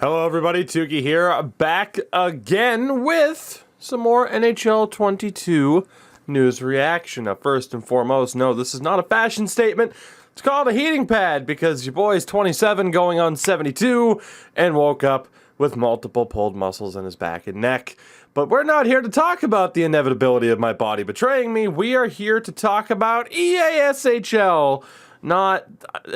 Hello everybody, Tuki here, back again with some more NHL 22 news reaction. Now first and foremost, no, this is not a fashion statement. It's called a heating pad because your boy's 27 going on 72 and woke up with multiple pulled muscles in his back and neck. But we're not here to talk about the inevitability of my body betraying me. We are here to talk about EASHL.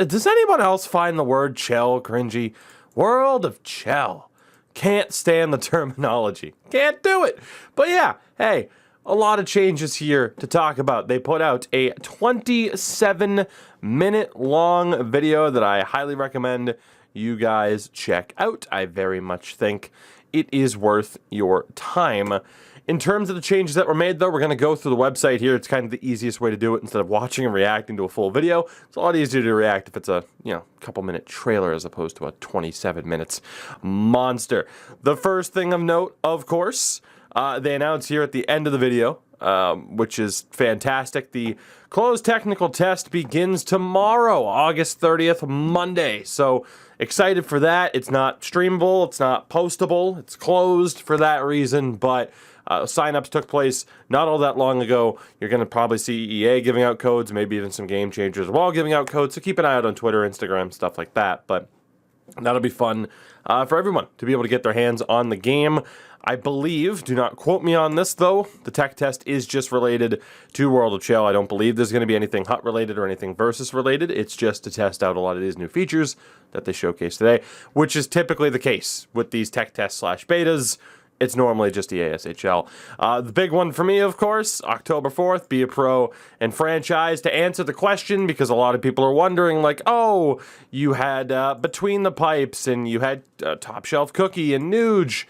Does anyone else find the word Chel cringy? World of Chel. Can't stand the terminology. Can't do it. But yeah, hey, a lot of changes here to talk about. They put out a 27-minute long video that I highly recommend you guys check out. I very much think it is worth your time. In terms of the changes that were made, though, we're going to go through the website here. It's kind of the easiest way to do it instead of watching and reacting to a full video. It's a lot easier to react if it's a, couple-minute trailer as opposed to a 27 minutes monster. The first thing of note, of course, they announced here at the end of the video, which is fantastic. The closed technical test begins tomorrow, August 30th, Monday. So excited for that. It's not streamable. It's not postable. It's closed for that reason, but signups took place not all that long ago. You're going to probably see EA giving out codes, maybe even some game changers while giving out codes. So keep an eye out on Twitter, Instagram, stuff like that. But that'll be fun for everyone to be able to get their hands on the game. I believe, do not quote me on this though, the tech test is just related to World of Chel. I don't believe there's going to be anything HUT related or anything Versus related. It's just to test out a lot of these new features that they showcased today, which is typically the case with these tech tests / betas. It's normally just the EASHL. The big one for me, of course, October 4th, be a pro and franchise. To answer the question, because a lot of people are wondering, like, oh, you had Between the Pipes and you had Top Shelf Cookie and Nuge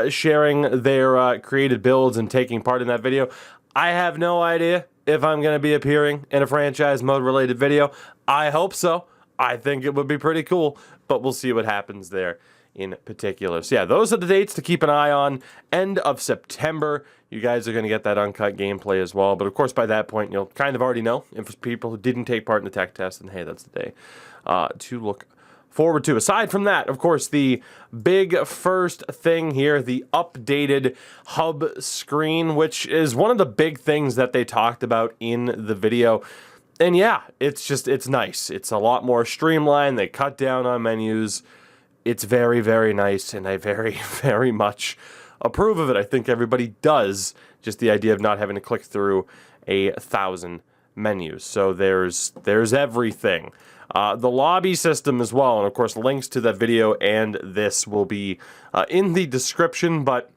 sharing their created builds and taking part in that video. I have no idea if I'm going to be appearing in a franchise mode related video. I hope so. I think it would be pretty cool, but we'll see what happens there in particular. So yeah, those are the dates to keep an eye on. End of September, you guys are going to get that uncut gameplay as well. But of course, by that point, you'll kind of already know. If it's people who didn't take part in the tech test, then hey, that's the day to look forward to. Aside from that, of course, the big first thing here, the updated hub screen, which is one of the big things that they talked about in the video. And yeah, it's nice. It's a lot more streamlined. They cut down on menus. It's very, very nice, and I very, very much approve of it. I think everybody does, just the idea of not having to click through 1,000 menus. So there's everything. The lobby system as well, and of course links to that video and this will be in the description, but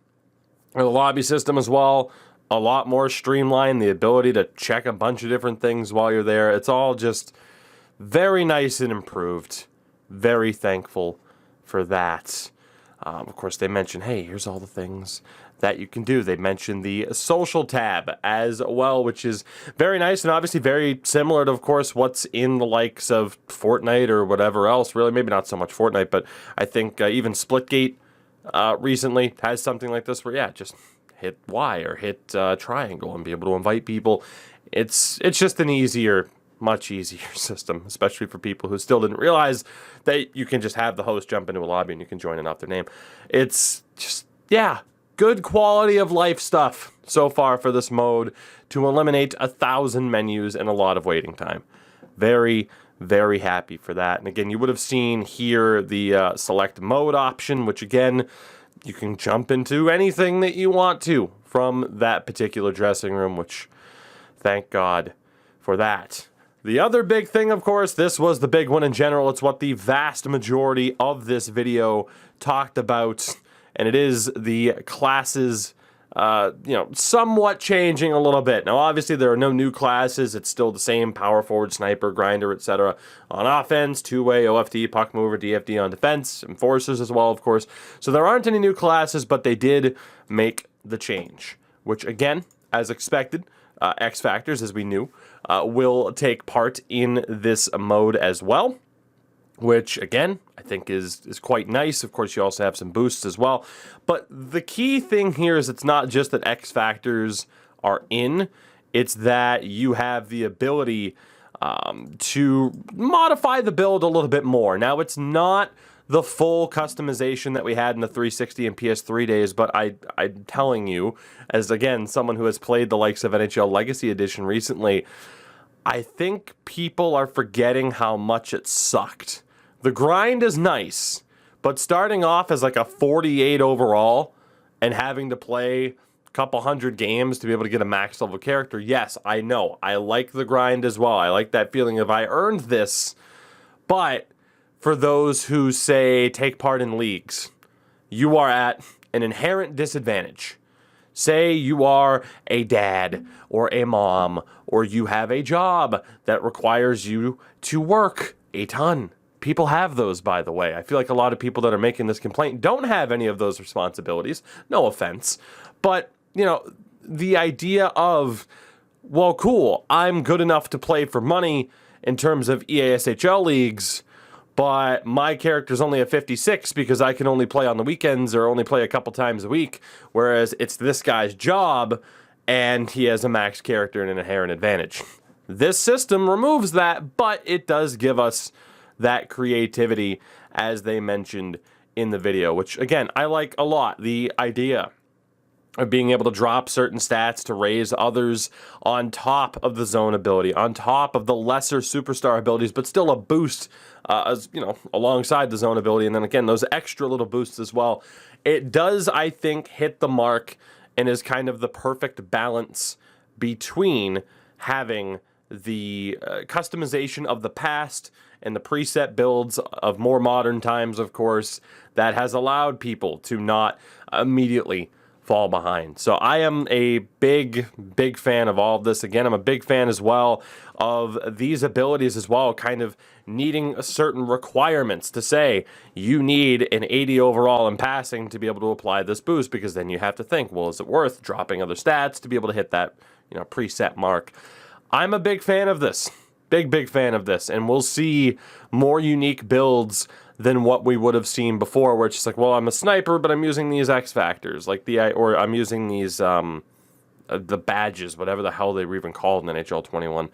the lobby system as well, a lot more streamlined, the ability to check a bunch of different things while you're there. It's all just very nice and improved. Very thankful for that. Of course, they mentioned, hey, here's all the things that you can do. They mentioned the social tab as well, which is very nice and obviously very similar to, of course, what's in the likes of Fortnite or whatever else. Really, maybe not so much Fortnite, but I think even Splitgate recently has something like this where, yeah, just hit Y or hit triangle and be able to invite people. It's just an easier, much easier system, especially for people who still didn't realize that you can just have the host jump into a lobby and you can join in off their name. It's just, yeah, good quality of life stuff so far for this mode to eliminate 1,000 menus and a lot of waiting time. Very, very happy for that. And again, you would have seen here the select mode option, which again, you can jump into anything that you want to from that particular dressing room, which thank God for that. The other big thing, of course, this was the big one in general. It's what the vast majority of this video talked about, and it is the classes, somewhat changing a little bit. Now, obviously, there are no new classes. It's still the same power forward, sniper, grinder, etc. on offense, two-way, OFD, puck mover, DFD on defense, enforcers as well, of course. So there aren't any new classes, but they did make the change, which, again, as expected, X Factors, as we knew, will take part in this mode as well, which, again, I think is quite nice. Of course, you also have some boosts as well. But the key thing here is it's not just that X Factors are in, it's that you have the ability to modify the build a little bit more. Now, it's not the full customization that we had in the 360 and PS3 days, but I'm telling you, as again, someone who has played the likes of NHL Legacy Edition recently, I think people are forgetting how much it sucked. The grind is nice, but starting off as like a 48 overall and having to play a couple hundred games to be able to get a max level character, yes, I know. I like the grind as well. I like that feeling of I earned this, but for those who say take part in leagues, you are at an inherent disadvantage. Say you are a dad or a mom, or you have a job that requires you to work a ton. People have those, by the way. I feel like a lot of people that are making this complaint don't have any of those responsibilities. No offense. But, you know, the idea of, well, cool, I'm good enough to play for money in terms of EASHL leagues, but my character's only a 56 because I can only play on the weekends or only play a couple times a week, whereas it's this guy's job and he has a max character and an inherent advantage. This system removes that, but it does give us that creativity, as they mentioned in the video, which, again, I like a lot. The idea of being able to drop certain stats to raise others on top of the zone ability, on top of the lesser superstar abilities, but still a boost, as you know, alongside the zone ability, and then again those extra little boosts as well. It does, I think, hit the mark and is kind of the perfect balance between having the customization of the past and the preset builds of more modern times, of course, that has allowed people to not immediately fall behind. So I am a big fan of all of this. Again, I'm a big fan as well of these abilities as well, kind of needing certain requirements to say you need an 80 overall in passing to be able to apply this boost, because then you have to think, well, is it worth dropping other stats to be able to hit that, you know, preset mark? I'm a big fan of this. Big fan of this, and we'll see more unique builds than what we would have seen before, where it's just like, well, I'm a sniper, but I'm using these X factors, like or I'm using these the badges, whatever the hell they were even called in NHL 21.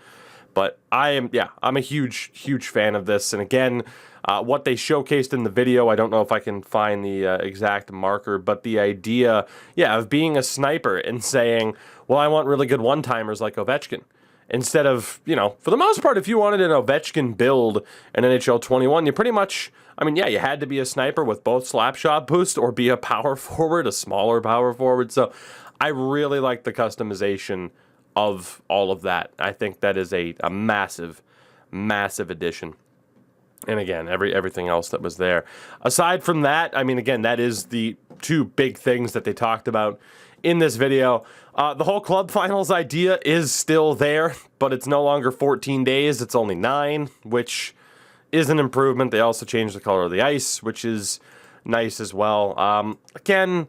But I'm a huge fan of this, and again, what they showcased in the video, I don't know if I can find the exact marker, but the idea, of being a sniper and saying, well, I want really good one-timers like Ovechkin. Instead of, you know, for the most part, if you wanted an Ovechkin build in NHL 21, you pretty much, I mean, you had to be a sniper with both slap shot boost or be a power forward, a smaller power forward. So I really like the customization of all of that. I think that is a massive addition. And again, everything else that was there. Aside from that, I mean, again, that is the two big things that they talked about in this video. The whole club finals idea is still there, but it's no longer 14 days, it's only 9, which is an improvement. They also changed the color of the ice, which is nice as well. Again,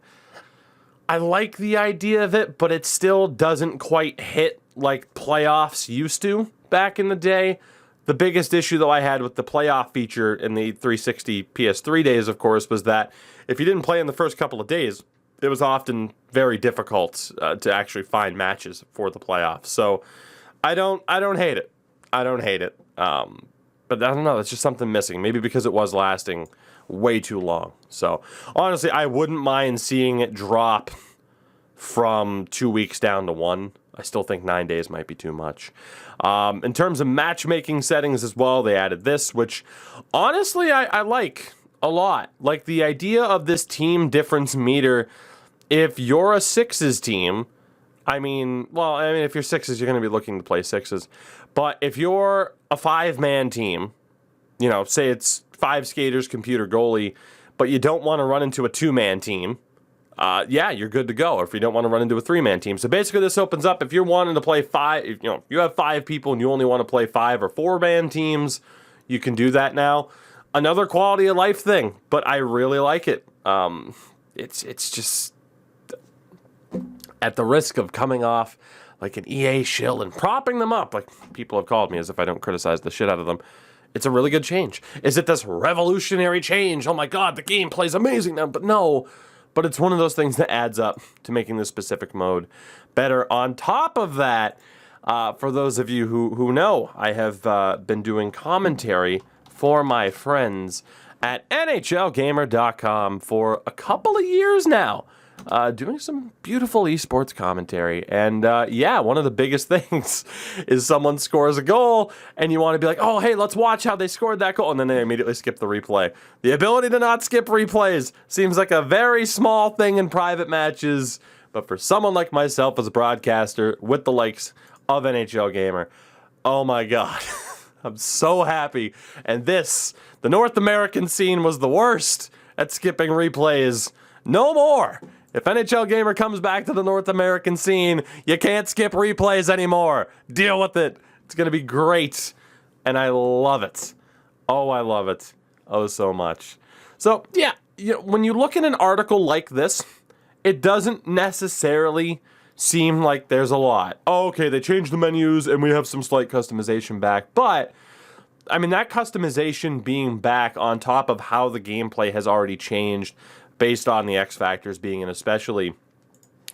I like the idea of it, but it still doesn't quite hit like playoffs used to back in the day. The biggest issue, though, I had with the playoff feature in the 360 PS3 days, of course, was that if you didn't play in the first couple of days, it was often very difficult to actually find matches for the playoffs. So I don't hate it. I don't hate it. But I don't know. It's just something missing. Maybe because it was lasting way too long. So honestly, I wouldn't mind seeing it drop from 2 weeks down to 1. I still think 9 days might be too much. In terms of matchmaking settings as well, they added this, which honestly I like a lot. Like the idea of this team difference meter. If you're a sixes team, I mean, if you're sixes, you're going to be looking to play sixes. But if you're a 5-man team, you know, say it's 5 skaters, computer, goalie, but you don't want to run into a 2-man team, you're good to go. Or if you don't want to run into a 3-man team. So basically this opens up, if you're wanting to play 5, you know, you have 5 people and you only want to play 5 or 4-man teams, you can do that now. Another quality of life thing, but I really like it. It's just, at the risk of coming off like an EA shill and propping them up, like people have called me, as if I don't criticize the shit out of them, it's a really good change. Is it this revolutionary change? Oh my god, the game plays amazing now. But no, but it's one of those things that adds up to making this specific mode better. On top of that, for those of you who know, I have been doing commentary for my friends at NHLgamer.com for a couple of years now, doing some beautiful esports commentary. And yeah, one of the biggest things is someone scores a goal and you want to be like, oh, hey, let's watch how they scored that goal. And then they immediately skip the replay. The ability to not skip replays seems like a very small thing in private matches. But for someone like myself as a broadcaster with the likes of NHL Gamer, oh my God, I'm so happy. And the North American scene was the worst at skipping replays. No more. If NHL Gamer comes back to the North American scene, you can't skip replays anymore. Deal with it. It's going to be great. And I love it. Oh, I love it. Oh, so much. So, yeah, when you look at an article like this, it doesn't necessarily seem like there's a lot. Oh, okay, they changed the menus and we have some slight customization back. But, I mean, that customization being back on top of how the gameplay has already changed based on the X factors being in especially,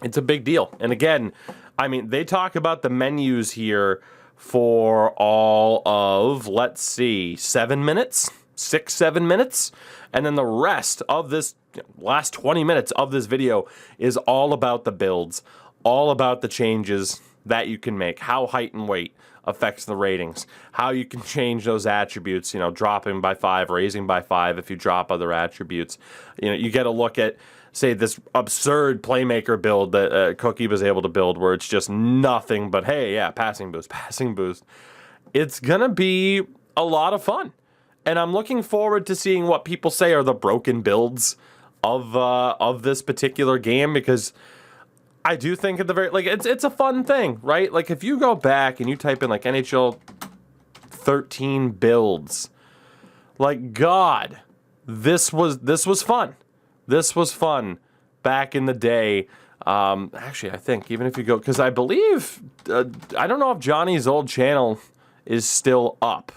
it's a big deal. And again, I mean, they talk about the menus here for all of, let's see, 7 minutes? 6-7 minutes? And then the rest of this last 20 minutes of this video is all about the builds, all about the changes that you can make, how height and weight affects the ratings, how you can change those attributes, dropping by 5, raising by 5 if you drop other attributes. You get a look at, say, this absurd playmaker build that Cookie was able to build where it's just nothing but, hey, yeah, passing boost, passing boost. It's going to be a lot of fun. And I'm looking forward to seeing what people say are the broken builds of this particular game, because I do think at the very, it's a fun thing, right? Like, if you go back and you type in, NHL 13 builds, God, this was fun. This was fun back in the day. Actually, I think even if you go, because I believe, I don't know if Johnny's old channel is still up.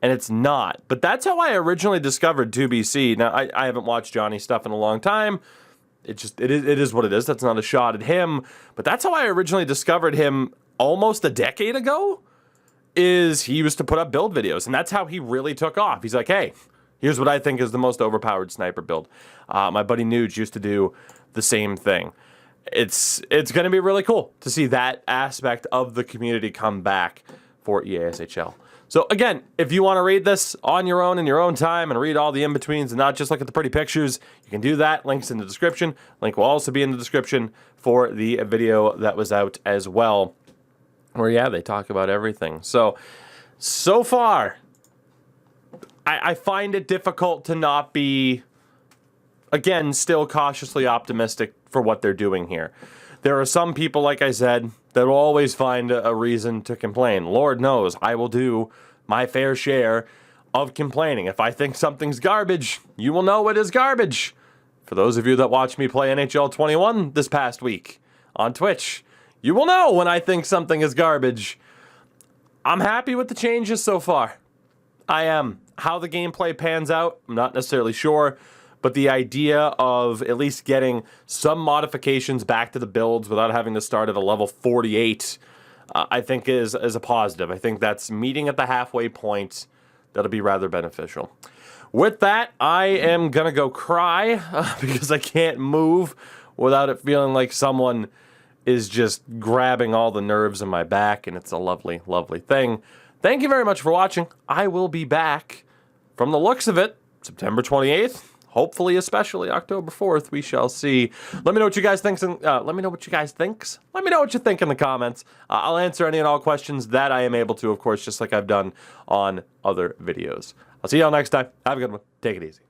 And it's not. But that's how I originally discovered 2BC. Now, I haven't watched Johnny's stuff in a long time. It is what it is. That's not a shot at him. But that's how I originally discovered him almost a decade ago, is he used to put up build videos. And that's how he really took off. He's like, hey, here's what I think is the most overpowered sniper build. My buddy Nuge used to do the same thing. It's going to be really cool to see that aspect of the community come back for EASHL. So again, if you want to read this on your own in your own time and read all the in-betweens and not just look at the pretty pictures, you can do that. Link's in the description. Link will also be in the description for the video that was out as well, where, yeah, they talk about everything. So far, I find it difficult to not be, again, still cautiously optimistic for what they're doing here. There are some people, like I said, that will always find a reason to complain. Lord knows, I will do my fair share of complaining. If I think something's garbage, you will know it is garbage. For those of you that watched me play NHL 21 this past week on Twitch, you will know when I think something is garbage. I'm happy with the changes so far. I am. How the gameplay pans out, I'm not necessarily sure. But the idea of at least getting some modifications back to the builds without having to start at a level 48, I think is a positive. I think that's meeting at the halfway point. That'll be rather beneficial. With that, I am going to go cry because I can't move without it feeling like someone is just grabbing all the nerves in my back, and it's a lovely, lovely thing. Thank you very much for watching. I will be back, from the looks of it, September 28th. Hopefully, especially October 4th, we shall see. Let me know what you guys think. Let me know what you guys thinks. Let me know what you think in the comments. I'll answer any and all questions that I am able to, of course, just like I've done on other videos. I'll see y'all next time. Have a good one. Take it easy.